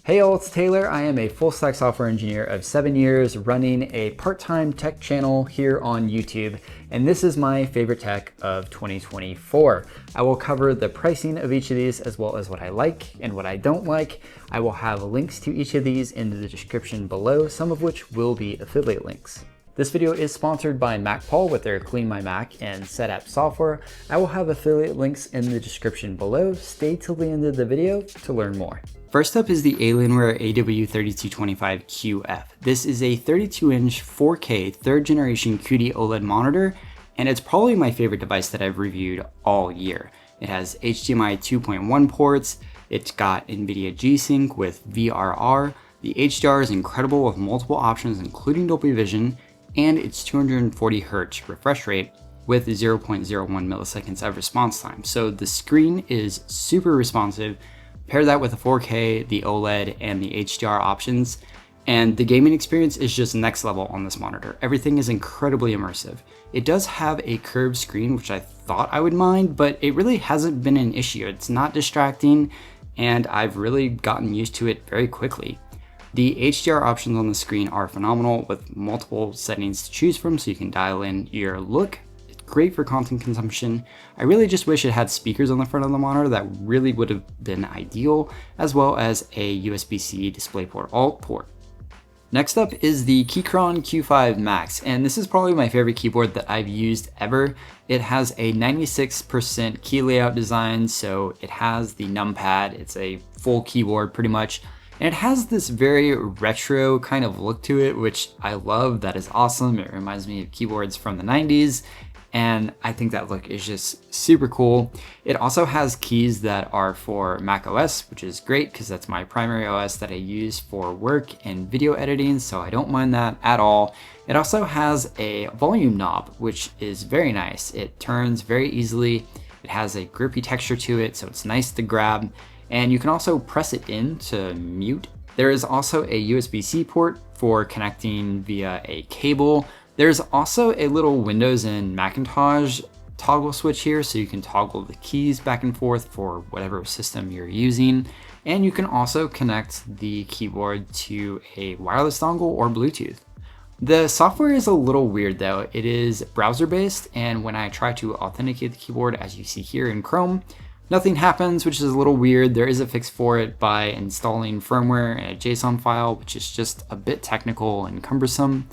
Hey all, it's Taylor. I am a full stack software engineer of 7 years running a part-time tech channel here on YouTube, and this is my favorite tech of 2024. I will cover the pricing of each of these as well as what I like and what I don't like. I will have links to each of these in the description below, some of which will be affiliate links. This video is sponsored by MacPaul with their CleanMyMac and Setapp software. I will have affiliate links in the description below. Stay till the end of the video to learn more. First up is the Alienware AW3225QF. This is a 32-inch 4K 3rd generation QD OLED monitor, and it's probably my favorite device that I've reviewed all year. It has HDMI 2.1 ports, it's got NVIDIA G-Sync with VRR, the HDR is incredible with multiple options including Dolby Vision, and it's 240 Hz refresh rate with 0.01 milliseconds of response time. So the screen is super responsive. Pair that with the 4K, the OLED, and the HDR options, and the gaming experience is just next level on this monitor. Everything is incredibly immersive. It does have a curved screen, which I thought I would mind, but it really hasn't been an issue. It's not distracting, and I've really gotten used to it very quickly. The HDR options on the screen are phenomenal with multiple settings to choose from, so you can dial in your look. Great for content consumption. I really just wish it had speakers on the front of the monitor. That really would have been ideal, as well as a USB-C DisplayPort Alt port. Next up is the Keychron Q5 Max, and this is probably my favorite keyboard that I've used ever. It has a 96% key layout design, so it has the numpad. It's a full keyboard pretty much, and it has this very retro kind of look to it, which I love. That is awesome. It reminds me of keyboards from the 90s. And I think that look is just super cool. It also has keys that are for Mac OS, which is great because that's my primary OS that I use for work and video editing, so I don't mind that at all. It also has a volume knob, which is very nice. It turns very easily. It has a grippy texture to it, so it's nice to grab. And you can also press it in to mute. There is also a USB-C port for connecting via a cable. There's also a little Windows and Macintosh toggle switch here, so you can toggle the keys back and forth for whatever system you're using. And you can also connect the keyboard to a wireless dongle or Bluetooth. The software is a little weird though. It is browser-based, and when I try to authenticate the keyboard, as you see here in Chrome, nothing happens, which is a little weird. There is a fix for it by installing firmware and a JSON file, which is just a bit technical and cumbersome.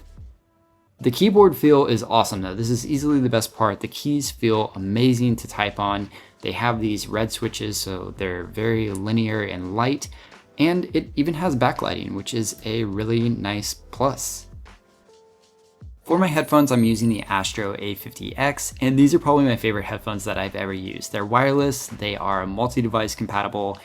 The keyboard feel is awesome though. This is easily the best part. The keys feel amazing to type on. They have these red switches, so they're very linear and light. And it even has backlighting, which is a really nice plus. For my headphones, I'm using the Astro A50X, and these are probably my favorite headphones that I've ever used. They're wireless, they are multi-device compatible.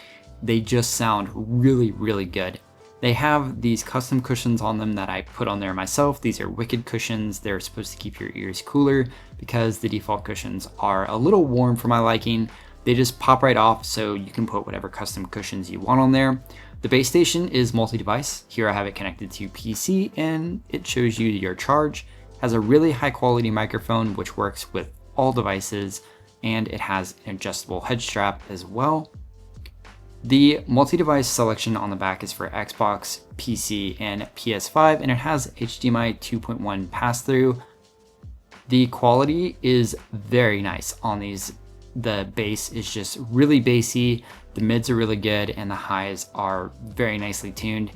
They just sound really, really good. They have these custom cushions on them that I put on there myself. These are Wicked cushions. They're supposed to keep your ears cooler because the default cushions are a little warm for my liking. They just pop right off, so you can put whatever custom cushions you want on there. The base station is multi-device. Here I have it connected to PC, and it shows you your charge. It has a really high quality microphone which works with all devices, and it has an adjustable head strap as well. The multi-device selection on the back is for Xbox, PC, and PS5, and it has HDMI 2.1 pass-through. The quality is very nice on these. The bass is just really bassy, the mids are really good, and the highs are very nicely tuned.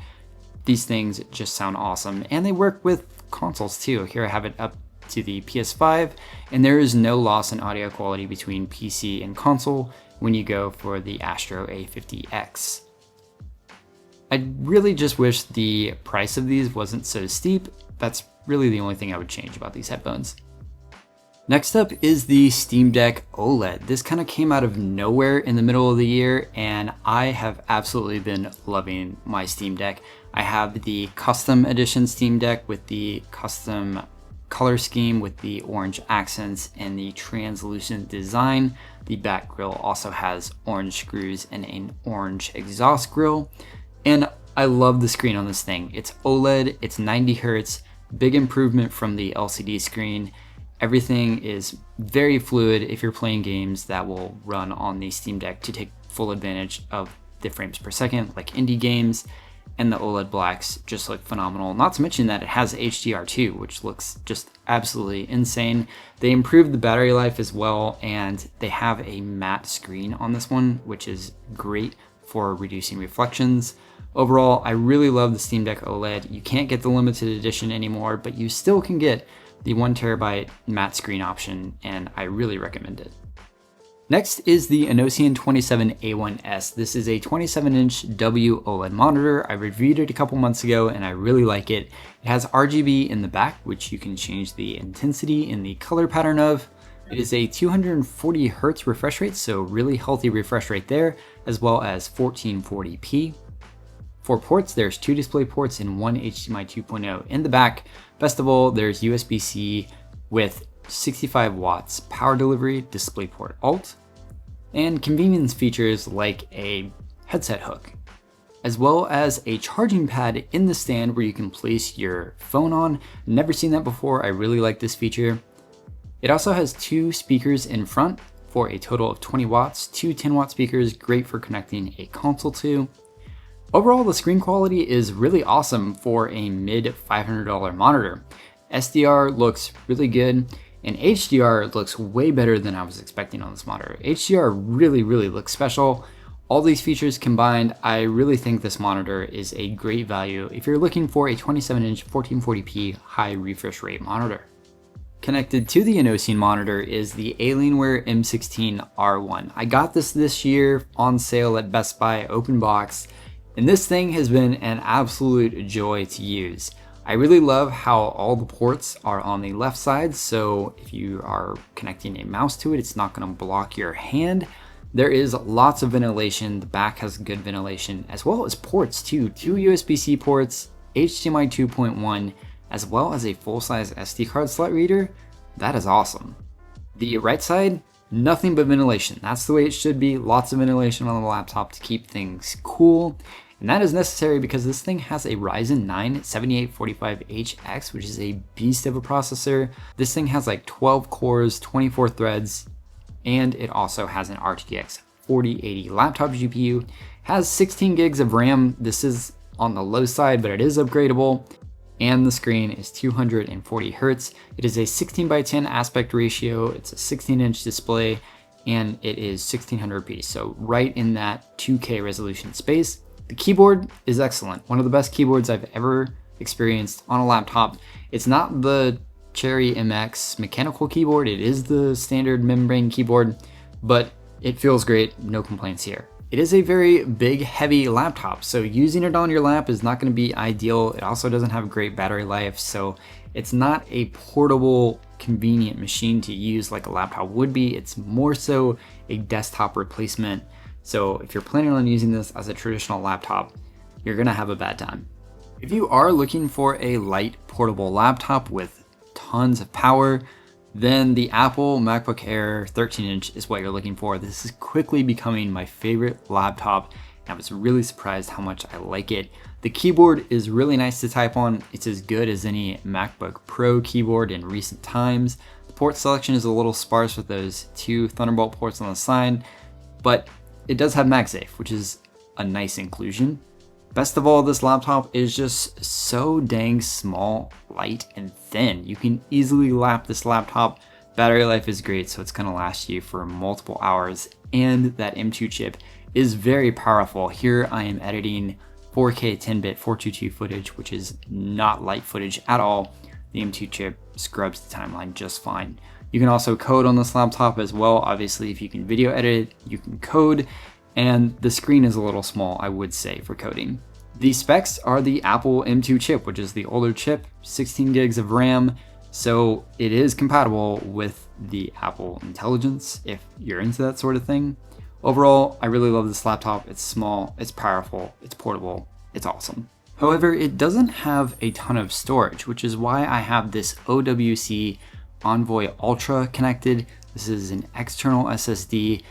These things just sound awesome, and they work with consoles too. Here I have it up to the PS5, and there is no loss in audio quality between PC and console when you go for the Astro A50X. I really just wish the price of these wasn't so steep. That's really the only thing I would change about these headphones. Next up is the Steam Deck OLED. This kind of came out of nowhere in the middle of the year, and I have absolutely been loving my Steam Deck. I have the custom edition Steam Deck with the custom color scheme with the orange accents and the translucent design. The back grille also has orange screws and an orange exhaust grille. And I love the screen on this thing. It's OLED, it's 90 Hz, big improvement from the LCD screen. Everything is very fluid if you're playing games that will run on the Steam Deck to take full advantage of the frames per second like indie games, and the OLED blacks just look phenomenal. Not to mention that it has HDR too, which looks just absolutely insane. They improved the battery life as well, and they have a matte screen on this one, which is great for reducing reflections. Overall, I really love the Steam Deck OLED. You can't get the limited edition anymore, but you still can get the 1TB matte screen option, and I really recommend it. Next is the INNOCN 27A1S. This is a 27-inch W OLED monitor. I reviewed it a couple months ago and I really like it. It has RGB in the back, which you can change the intensity and the color pattern of. It is a 240 Hertz refresh rate, so really healthy refresh rate there, as well as 1440p. For ports, there's 2 display ports and 1 HDMI 2.0 in the back. Best of all, there's USB-C with 65 watts power delivery, DisplayPort Alt, and convenience features like a headset hook, as well as a charging pad in the stand where you can place your phone on. Never seen that before. I really like this feature. It also has 2 speakers in front for a total of 20 watts, 2 10-watt speakers, great for connecting a console to. Overall, the screen quality is really awesome for a mid $500 monitor. SDR looks really good, and HDR looks way better than I was expecting on this monitor. HDR really looks special. All these features combined, I really think this monitor is a great value if you're looking for a 27-inch 1440p high refresh rate monitor. Connected to the INNOCN monitor is the Alienware M16R1. I got this year on sale at Best Buy open box, and this thing has been an absolute joy to use. I really love how all the ports are on the left side, so if you are connecting a mouse to it, it's not going to block your hand. There is lots of ventilation. The back has good ventilation, as well as ports too. 2 USB-C ports, HDMI 2.1, as well as a full-size SD card slot reader. That is awesome. The right side, nothing but ventilation. That's the way it should be. Lots of ventilation on the laptop to keep things cool. And that is necessary because this thing has a Ryzen 9 7845HX, which is a beast of a processor. This thing has like 12 cores, 24 threads, and it also has an RTX 4080 laptop GPU. Has 16 gigs of RAM. This is on the low side, but it is upgradable. And the screen is 240 Hertz. It is a 16:10 aspect ratio. It's a 16-inch display, and it is 1600p. So right in that 2K resolution space. The keyboard is excellent. One of the best keyboards I've ever experienced on a laptop. It's not the Cherry MX mechanical keyboard. It is the standard membrane keyboard, but it feels great. No complaints here. It is a very big, heavy laptop, so using it on your lap is not going to be ideal. It also doesn't have great battery life, so it's not a portable, convenient machine to use like a laptop would be. It's more so a desktop replacement. So if you're planning on using this as a traditional laptop, you're gonna have a bad time. If you are looking for a light portable laptop with tons of power, then the Apple MacBook Air 13-inch is what you're looking for. This is quickly becoming my favorite laptop, and I was really surprised how much I like it. The keyboard is really nice to type on. It's as good as any MacBook Pro keyboard in recent times. The port selection is a little sparse with those 2 Thunderbolt ports on the side, but it does have MagSafe, which is a nice inclusion. Best of all, this laptop is just so dang small, light, and thin. You can easily lap this laptop. Battery life is great, so it's gonna last you for multiple hours. And that M2 chip is very powerful. Here I am editing 4K 10-bit 422 footage, which is not light footage at all. The M2 chip scrubs the timeline just fine. You can also code on this laptop as well. Obviously, if you can video edit, you can code, and the screen is a little small, I would say, for coding. The specs are the Apple M2 chip, which is the older chip, 16 gigs of RAM, so it is compatible with the Apple Intelligence if you're into that sort of thing. Overall, I really love this laptop. It's small, it's powerful, it's portable, it's awesome. However, it doesn't have a ton of storage, which is why I have this OWC Envoy Ultra connected. This is an external SSD,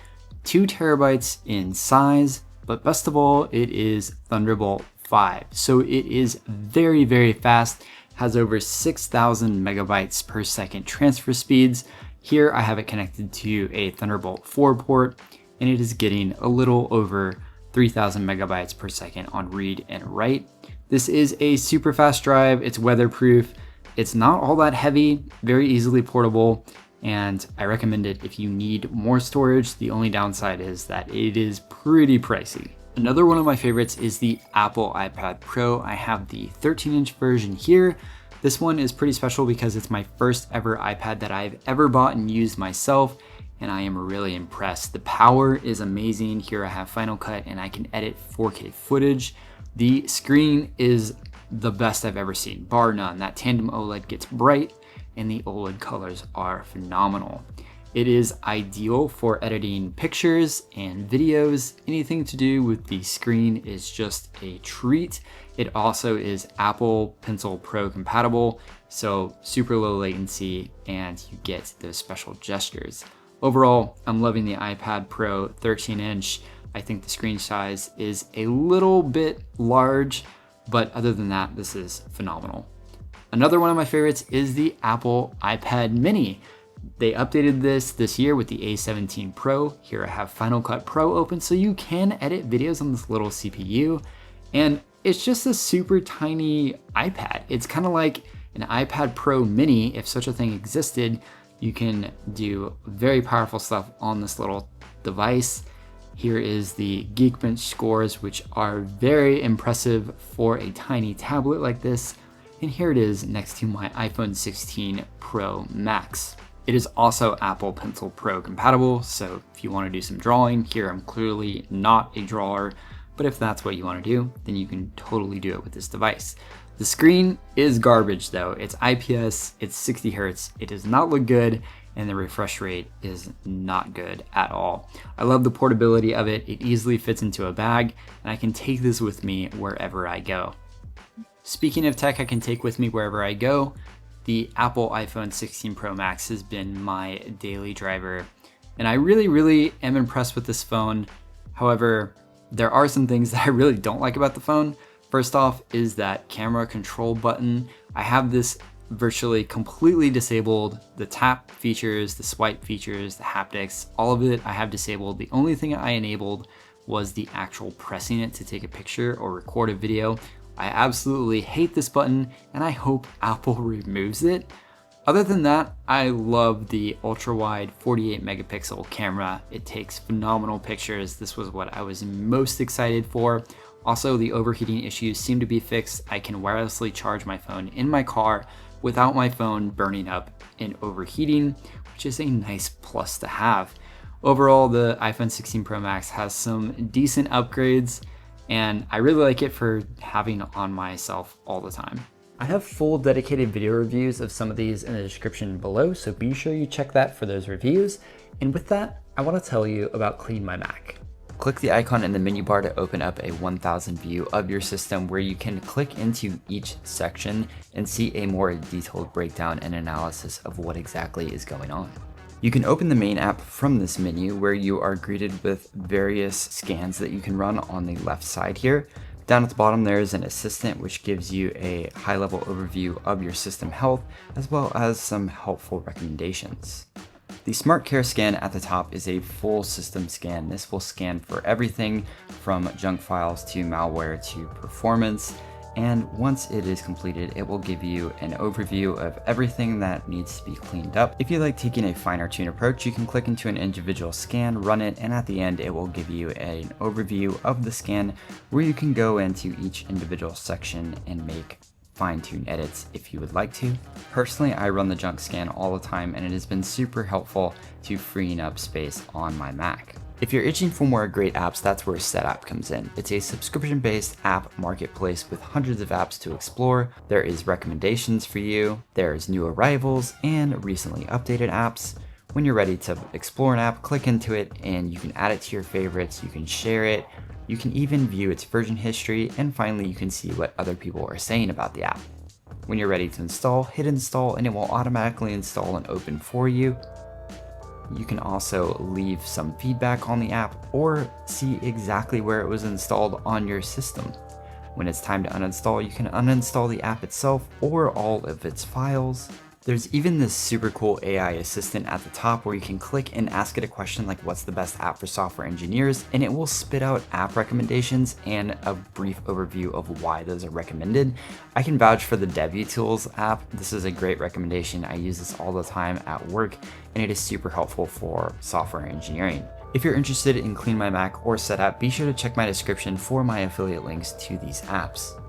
2 terabytes in size, but best of all, it is Thunderbolt 5. So it is very fast, has over 6,000 megabytes per second transfer speeds. Here I have it connected to a Thunderbolt 4 port, and it is getting a little over 3000 megabytes per second on read and write. This is a super fast drive, it's weatherproof, it's not all that heavy, very easily portable, and I recommend it if you need more storage. The only downside is that it is pretty pricey. Another one of my favorites is the Apple iPad Pro. I have the 13-inch version here. This one is pretty special because it's my first ever iPad that I've ever bought and used myself, and I am really impressed. The power is amazing. Here I have Final Cut and I can edit 4K footage. The screen is the best I've ever seen, bar none. That tandem OLED gets bright and the OLED colors are phenomenal. It is ideal for editing pictures and videos. Anything to do with the screen is just a treat. It also is Apple Pencil Pro compatible, so super low latency and you get those special gestures. Overall, I'm loving the iPad Pro 13-inch. I think the screen size is a little bit large, but other than that, this is phenomenal. Another one of my favorites is the Apple iPad Mini. They updated this year with the A17 Pro. Here I have Final Cut Pro open so you can edit videos on this little CPU. And it's just a super tiny iPad. It's kind of like an iPad Pro Mini. If such a thing existed, you can do very powerful stuff on this little device. Here is the Geekbench scores, which are very impressive for a tiny tablet like this. And here it is next to my iPhone 16 Pro Max. It is also Apple Pencil Pro compatible, so if you want to do some drawing, here I'm clearly not a drawer, but if that's what you want to do, then you can totally do it with this device. The screen is garbage though. It's IPS, it's 60 Hertz, it does not look good, and the refresh rate is not good at all. I love the portability of it. It easily fits into a bag, and I can take this with me wherever I go. Speaking of tech I can take with me wherever I go, the Apple iPhone 16 Pro Max has been my daily driver, and I really am impressed with this phone. However, there are some things that I really don't like about the phone. First off is that camera control button. I have this virtually completely disabled. The tap features, the swipe features, the haptics, all of it I have disabled. The only thing I enabled was the actual pressing it to take a picture or record a video. I absolutely hate this button and I hope Apple removes it. Other than that, I love the ultra wide 48 megapixel camera. It takes phenomenal pictures. This was what I was most excited for. Also, the overheating issues seem to be fixed. I can wirelessly charge my phone in my car without my phone burning up and overheating, which is a nice plus to have. Overall, the iPhone 16 Pro Max has some decent upgrades, and I really like it for having on myself all the time. I have full dedicated video reviews of some of these in the description below, so be sure you check that for those reviews. And with that, I want to tell you about CleanMyMac. Click the icon in the menu bar to open up a 1000 view of your system where you can click into each section and see a more detailed breakdown and analysis of what exactly is going on. You can open the main app from this menu where you are greeted with various scans that you can run on the left side here. Down at the bottom there is an assistant which gives you a high-level overview of your system health as well as some helpful recommendations. The Smart Care scan at the top is a full system scan. This will scan for everything from junk files to malware to performance. And once it is completed, it will give you an overview of everything that needs to be cleaned up. If you like taking a finer tune approach, you can click into an individual scan, run it, and at the end it will give you an overview of the scan where you can go into each individual section and make fine-tune edits if you would like to. Personally, I run the junk scan all the time and it has been super helpful to freeing up space on my Mac. If you're itching for more great apps, that's where Setapp comes in. It's a subscription-based app marketplace with hundreds of apps to explore. There is recommendations for you, there's new arrivals, and recently updated apps. When you're ready to explore an app, click into it and you can add it to your favorites, you can share it, you can even view its version history, and finally you can see what other people are saying about the app. When you're ready to install, hit install and it will automatically install and open for you. You can also leave some feedback on the app or see exactly where it was installed on your system. When it's time to uninstall, you can uninstall the app itself or all of its files. There's even this super cool AI assistant at the top where you can click and ask it a question like what's the best app for software engineers, and it will spit out app recommendations and a brief overview of why those are recommended. I can vouch for the DebuTools app. This is a great recommendation. I use this all the time at work, and it is super helpful for software engineering. If you're interested in CleanMyMac or Setapp, be sure to check my description for my affiliate links to these apps.